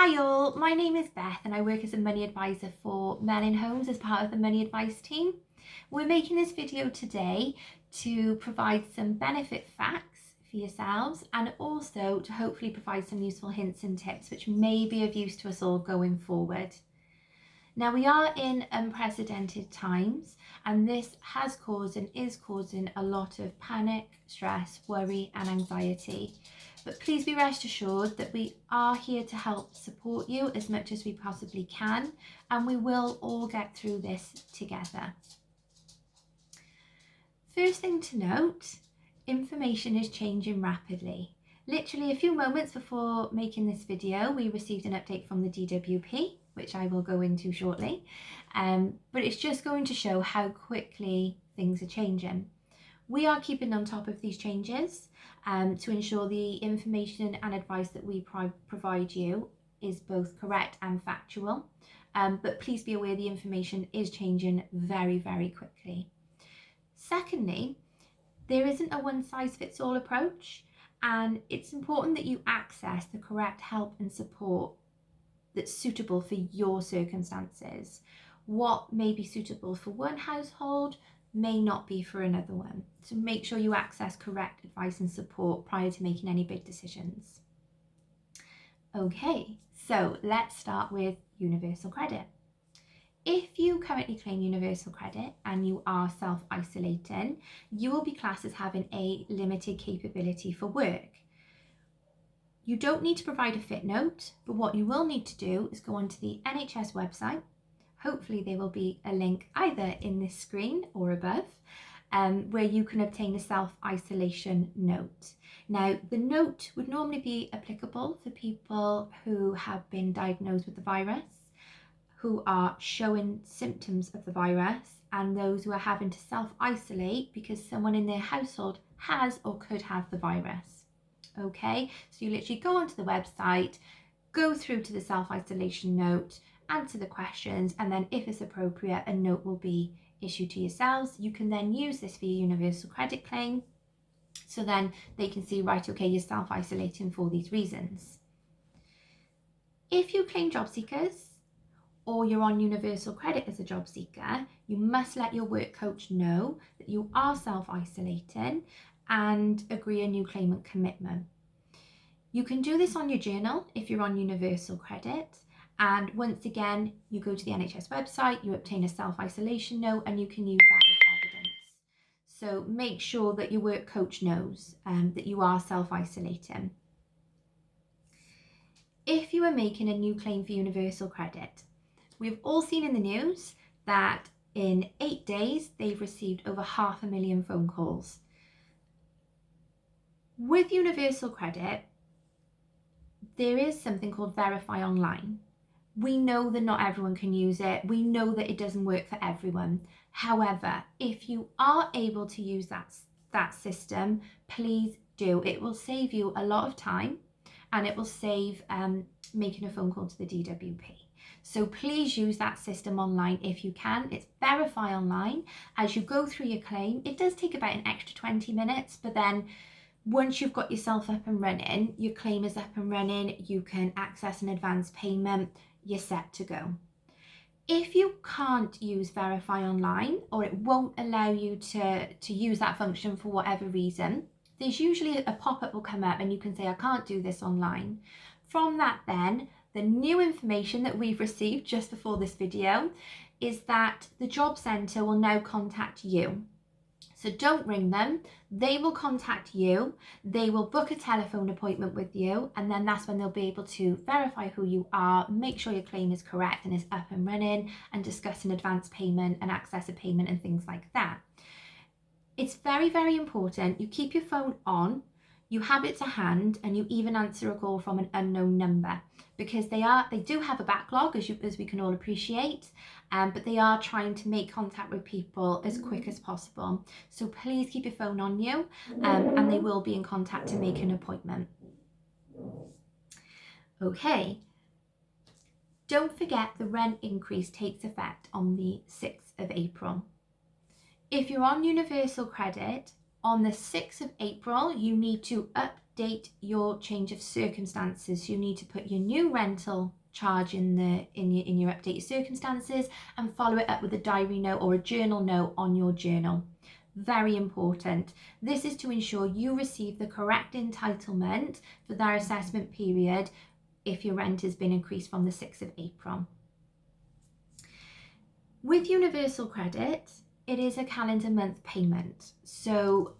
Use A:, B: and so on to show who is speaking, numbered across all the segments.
A: Hi all, my name is Beth and I work as a money advisor for Melin Homes as part of the money advice team. We're making this video today to provide some benefit facts for yourselves and also to hopefully provide some useful hints and tips which may be of use to us all going forward. Now we are in unprecedented times and this has caused and is causing a lot of panic, stress, worry and anxiety. But please be rest assured that we are here to help support you as much as we possibly can, and we will all get through this together. First thing to note, information is changing rapidly. Literally a few moments before making this video, we received an update from the DWP, which I will go into shortly, but it's just going to show how quickly things are changing. We are keeping on top of these changes to ensure the information and advice that we provide you is both correct and factual. But please be aware the information is changing very, very quickly. Secondly, there isn't a one-size-fits-all approach, and it's important that you access the correct help and support that's suitable for your circumstances. What may be suitable for one household may not be for another one. So make sure you access correct advice and support prior to making any big decisions. Okay, so let's start with universal credit. If you currently claim universal credit and you are self-isolating, you will be classed as having a limited capability for work. You don't need to provide a fit note, but what you will need to do is go onto the NHS website. Hopefully there will be a link either in this screen or above where you can obtain a self-isolation note. Now, the note would normally be applicable for people who have been diagnosed with the virus, who are showing symptoms of the virus, and those who are having to self-isolate because someone in their household has or could have the virus. Okay, so you literally go onto the website, go through to the self-isolation note, answer the questions, and then if it's appropriate, a note will be issued to yourselves. You can then use this for your universal credit claim. So then they can see, right, okay, you're self-isolating for these reasons. If you claim job seekers or you're on universal credit as a job seeker, you must let your work coach know that you are self-isolating and agree a new claimant commitment. You can do this on your journal if you're on universal credit. And once again, you go to the NHS website, you obtain a self-isolation note, and you can use that as evidence. So make sure that your work coach knows that you are self-isolating. If you are making a new claim for universal credit, we've all seen in the news that in 8 days, they've received over 500,000 phone calls. With universal credit, there is something called Verify Online. We know that not everyone can use it. We know that it doesn't work for everyone. However, if you are able to use that system, please do. It will save you a lot of time and it will save making a phone call to the DWP. So please use that system online if you can. It's Verify Online. As you go through your claim, it does take about an extra 20 minutes, but then once you've got yourself up and running, your claim is up and running, you can access an advance payment, you're set to go. If you can't use Verify Online or it won't allow you to use that function for whatever reason, there's usually a pop-up will come up and you can say, I can't do this online. From that then, the new information that we've received just before this video is that the job centre will now contact you. So don't ring them, they will contact you, they will book a telephone appointment with you, and then that's when they'll be able to verify who you are, make sure your claim is correct and is up and running, and discuss an advance payment and access a payment and things like that. It's very, very important you keep your phone on, you have it to hand, and you even answer a call from an unknown number, because they do have a backlog, as we can all appreciate, but they are trying to make contact with people as quick as possible. So please keep your phone on you, and they will be in contact to make an appointment. Okay, don't forget the rent increase takes effect on the 6th of April. If you're on universal credit, on the 6th of April, you need to update update your change of circumstances. You need to put your new rental charge in your updated circumstances and follow it up with a diary note or a journal note on your journal. Very important. This is to ensure you receive the correct entitlement for that assessment period if your rent has been increased from the 6th of April. With universal credit, it is a calendar month payment. So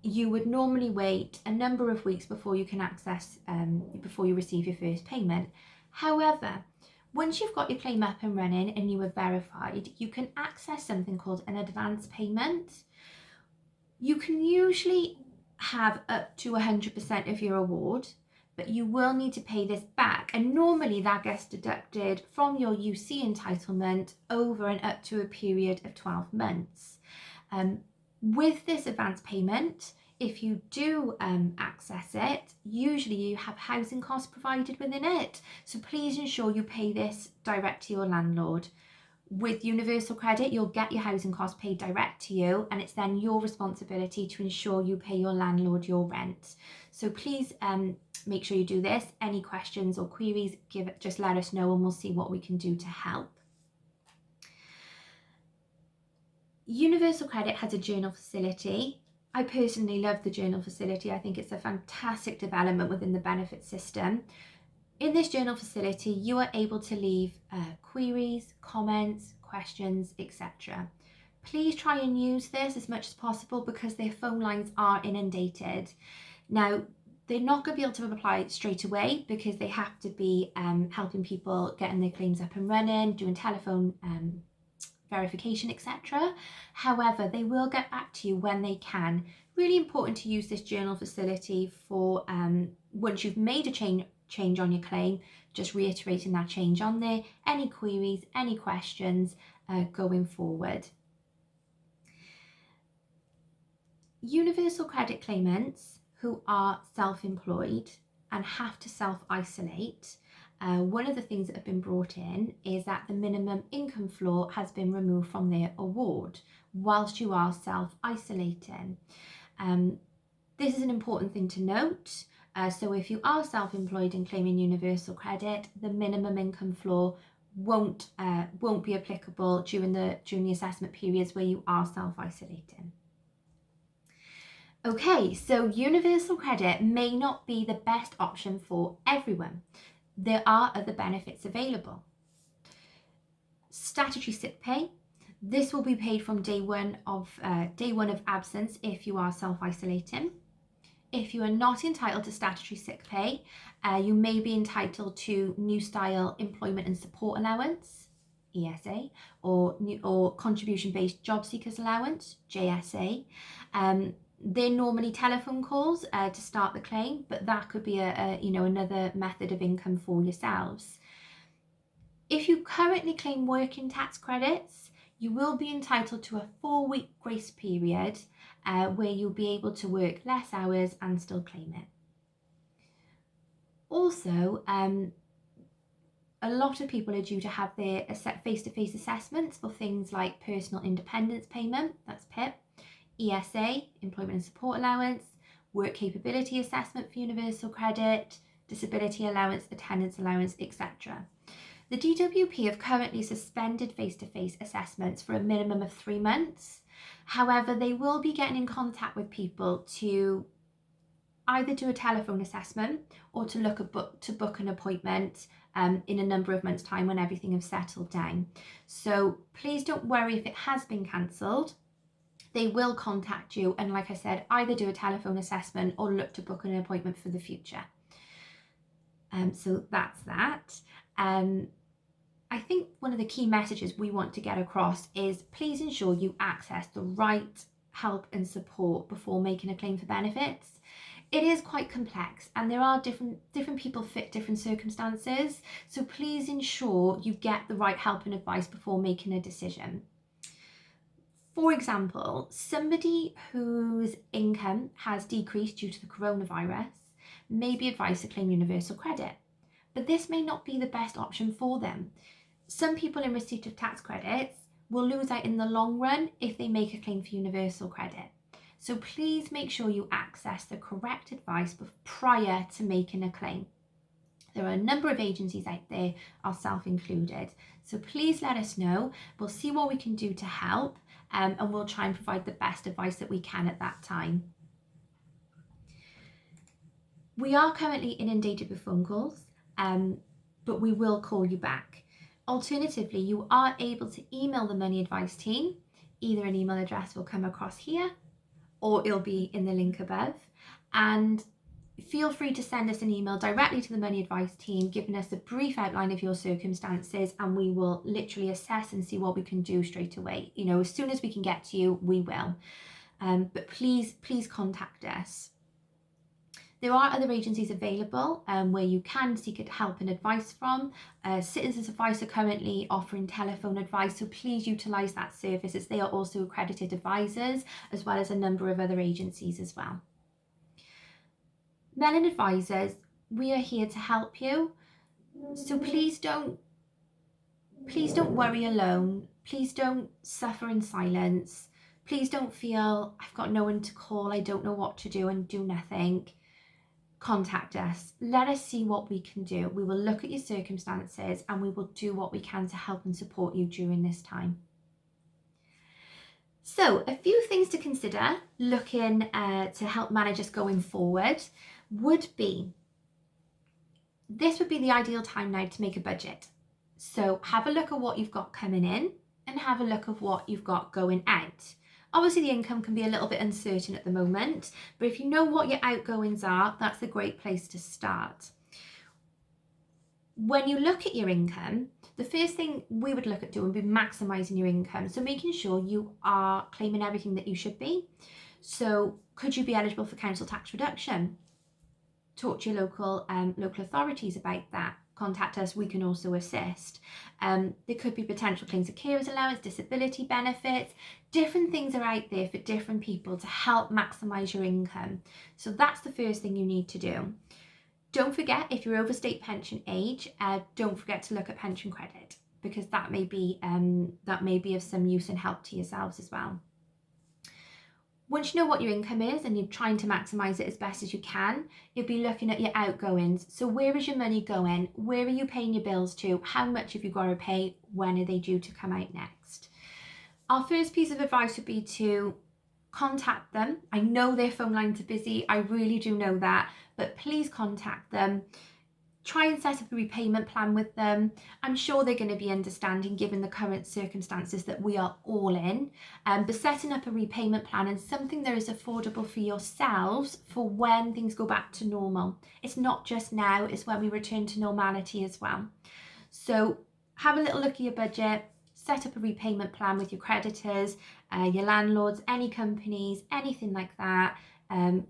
A: you would normally wait a number of weeks before you can access, before you receive your first payment. However, once you've got your claim up and running and you are verified, you can access something called an advance payment. You can usually have up to 100% of your award, but you will need to pay this back, and normally that gets deducted from your UC entitlement over and up to a period of 12 months. With this advance payment, if you do access it, usually you have housing costs provided within it, so please ensure you pay this direct to your landlord. With universal credit, you'll get your housing costs paid direct to you, and it's then your responsibility to ensure you pay your landlord your rent. So please make sure you do this. Any questions or queries, just let us know and we'll see what we can do to help. Universal credit has a journal facility. I personally love the journal facility. I think it's a fantastic development within the benefit system. In this journal facility, you are able to leave queries, comments, questions, etc. Please try and use this as much as possible because their phone lines are inundated. Now, they're not going to be able to reply straight away because they have to be helping people getting their claims up and running, doing telephone verification, etc. However, they will get back to you when they can. Really important to use this journal facility for once you've made a change on your claim, just reiterating that change on there, any queries, any questions going forward. Universal credit claimants who are self-employed and have to self-isolate, one of the things that have been brought in is that the minimum income floor has been removed from their award whilst you are self-isolating. This is an important thing to note. So if you are self-employed and claiming universal credit, the minimum income floor won't be applicable during the assessment periods where you are self-isolating. Okay, so universal credit may not be the best option for everyone. There are other benefits available. Statutory sick pay. This will be paid from day one of absence if you are self-isolating. If you are not entitled to statutory sick pay, you may be entitled to New Style Employment and Support Allowance, ESA, or Contribution-Based Job Seekers Allowance, JSA. They're normally telephone calls to start the claim, but that could be another method of income for yourselves. If you currently claim working tax credits, you will be entitled to a 4-week grace period where you'll be able to work less hours and still claim it. Also, a lot of people are due to have their face-to-face assessments for things like Personal Independence Payment, that's PIP, ESA, Employment and Support Allowance, Work Capability Assessment for Universal Credit, Disability Allowance, Attendance Allowance, etc. The DWP have currently suspended face-to-face assessments for a minimum of 3 months. However, they will be getting in contact with people to either do a telephone assessment or to book an appointment in a number of months' time when everything has settled down. So please don't worry if it has been cancelled. They will contact you and, like I said, either do a telephone assessment or look to book an appointment for the future. So that's that. I think one of the key messages we want to get across is please ensure you access the right help and support before making a claim for benefits. It is quite complex and there are different people fit different circumstances. So please ensure you get the right help and advice before making a decision. For example, somebody whose income has decreased due to the coronavirus may be advised to claim universal credit, but this may not be the best option for them. Some people in receipt of tax credits will lose out in the long run if they make a claim for universal credit. So please make sure you access the correct advice prior to making a claim. There are a number of agencies out there, ourselves included. So please let us know. We'll see what we can do to help, and we'll try and provide the best advice that we can at that time. We are currently inundated with phone calls, but we will call you back. Alternatively, you are able to email the Money Advice team. Either an email address will come across here, or it'll be in the link above. And feel free to send us an email directly to the Money Advice team, giving us a brief outline of your circumstances, and we will literally assess and see what we can do straight away. You know, as soon as we can get to you, we will. But please contact us. There are other agencies available where you can seek help and advice from. Citizens Advice are currently offering telephone advice, so please utilise that service, as they are also accredited advisors, as well as a number of other agencies as well. Melon Advisors, we are here to help you, so please don't worry alone. Please don't suffer in silence. Please don't feel, I've got no one to call, I don't know what to do, and do nothing. Contact us. Let us see what we can do. We will look at your circumstances and we will do what we can to help and support you during this time. So a few things to consider looking to help manage us going forward would be, this would be the ideal time now to make a budget. So have a look at what you've got coming in and have a look at what you've got going out. Obviously the income can be a little bit uncertain at the moment, but if you know what your outgoings are, that's a great place to start. When you look at your income, the first thing we would look at doing would be maximising your income. So making sure you are claiming everything that you should be. So could you be eligible for council tax reduction? Talk to your local authorities about that. Contact us, we can also assist. There could be potential claims of carers allowance, disability benefits. Different things are out there for different people to help maximise your income. So that's the first thing you need to do. Don't forget, if you're over state pension age, don't forget to look at pension credit, because that may be of some use and help to yourselves as well. Once you know what your income is and you're trying to maximise it as best as you can, you'll be looking at your outgoings. So where is your money going? Where are you paying your bills to? How much have you got to pay? When are they due to come out next? Our first piece of advice would be to contact them. I know their phone lines are busy, I really do know that, but please contact them. Try and set up a repayment plan with them. I'm sure they're going to be understanding given the current circumstances that we are all in. But setting up a repayment plan and something that is affordable for yourselves for when things go back to normal. It's not just now, it's when we return to normality as well. So have a little look at your budget, set up a repayment plan with your creditors, your landlords, any companies, anything like that, and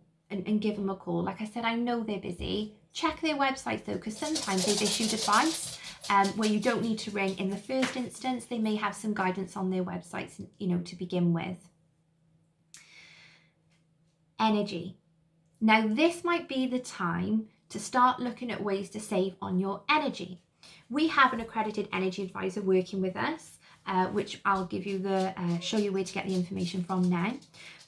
A: give them a call. Like I said, I know they're busy. Check their websites though, because sometimes they've issued advice where you don't need to ring in the first instance. They may have some guidance on their websites, you know, to begin with. Energy. Now this might be the time to start looking at ways to save on your energy. We have an accredited energy advisor working with us, which I'll give you show you where to get the information from now.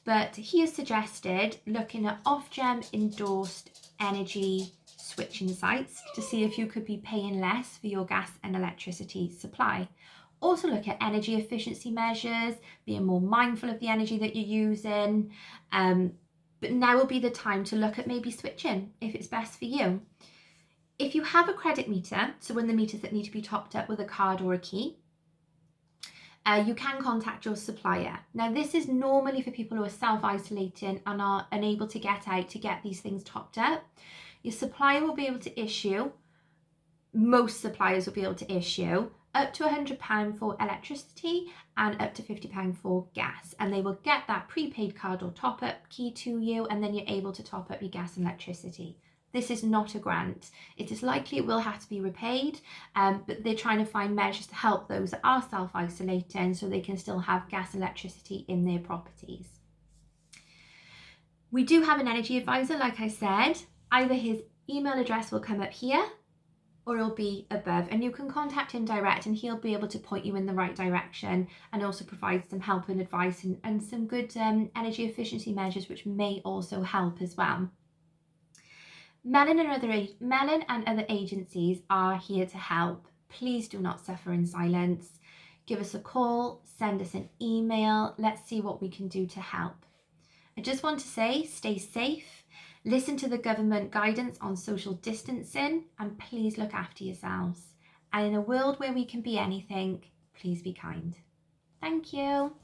A: But he has suggested looking at Ofgem endorsed energy switching sites to see if you could be paying less for your gas and electricity supply. Also look at energy efficiency measures, being more mindful of the energy that you're using. But now will be the time to look at maybe switching if it's best for you. If you have a credit meter, so one of the meters that need to be topped up with a card or a key, you can contact your supplier. Now this is normally for people who are self-isolating and are unable to get out to get these things topped up. Your supplier will be able to issue, most suppliers will be able to issue up to £100 for electricity and up to £50 for gas, and they will get that prepaid card or top-up key to you, and then you're able to top up your gas and electricity. This is not a grant. It is likely it will have to be repaid, but they're trying to find measures to help those that are self-isolating so they can still have gas and electricity in their properties. We do have an energy advisor, like I said. Either his email address will come up here, or it'll be above, and you can contact him direct and he'll be able to point you in the right direction and also provide some help and advice and some good energy efficiency measures which may also help as well. Melon and other agencies are here to help. Please do not suffer in silence. Give us a call, send us an email. Let's see what we can do to help. I just want to say, stay safe, listen to the government guidance on social distancing, and please look after yourselves. And in a world where we can be anything, please be kind. Thank you.